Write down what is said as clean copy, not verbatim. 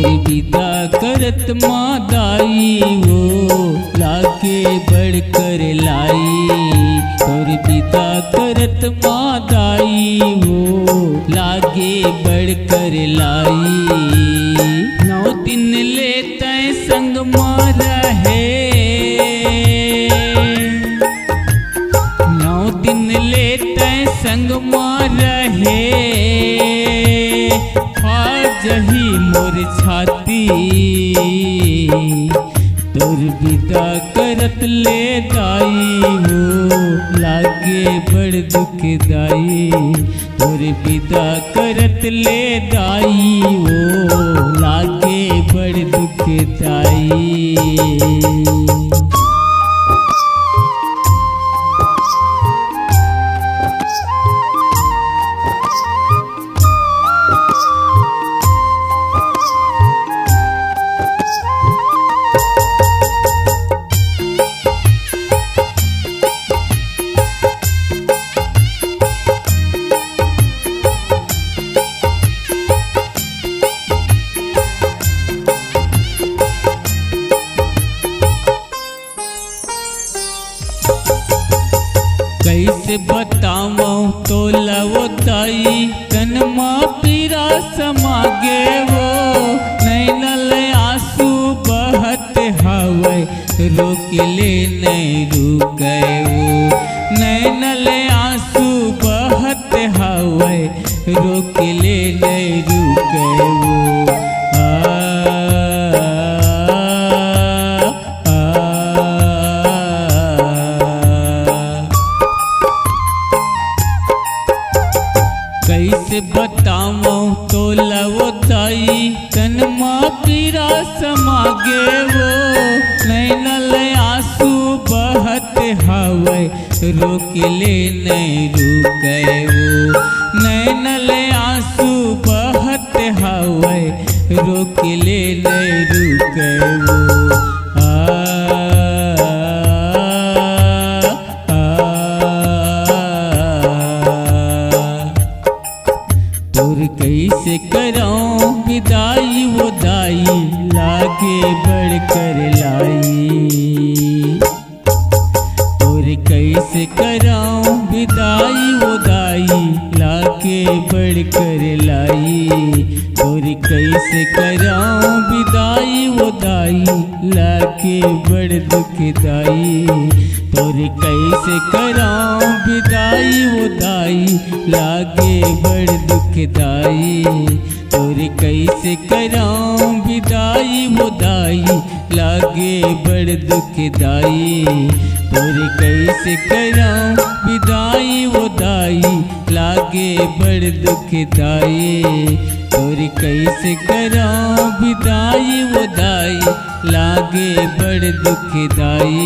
तोरी विदा करत मादाई वो लागे बढ़कर लाई। तोरी विदा करत मादाई वो लागे बढ़कर लाई। 9 दिन ले तय संग माँ रहे, 9 दिन ले तय संग माँ रहे। जही मोर छाती तोर विदा करत ले दाई हो लागे बड़ दुखदाई। तोर विदा करत ले दाई हो लागे बड़ दुखदाई। कैसे बताऊं तो लवो ताई तन माँ पीरा समागे वो। नैनल आंसू बहत हवै रोक ले नहीं रुके वो। नैनल आंसू बहत हवै रोक ले नहीं रुके वो। कैसे बताऊं तो लवो ताई तन माँ पीरा समागे वो। नैनल आंसू बहत हवै रोक ले नहीं रुके वो। नैनल आंसू बहत हवै रोक ले नहीं रुके वो। तोर कैसे कराऊं विदाई वो दाई लागे बढ़कर लाई। तोर कैसे कराऊं विदाई वो दाई लागे बढ़कर लाई। तोर कैसे कराऊं विदाई वो दाई लागे बड़ दुखदाई। तोर कैसे कराऊं विदाई वो दाई लागे बड़ दुखदाई। तोर कैसे कराऊं विदाई वो दाई लागे बड़ दुखदाई। तोर कैसे कराऊं विदाई वो दाई लागे बड़ दुखदाई। तोर कैसे कराऊं विदाई वो दाई लागे बड़ दुखदाई।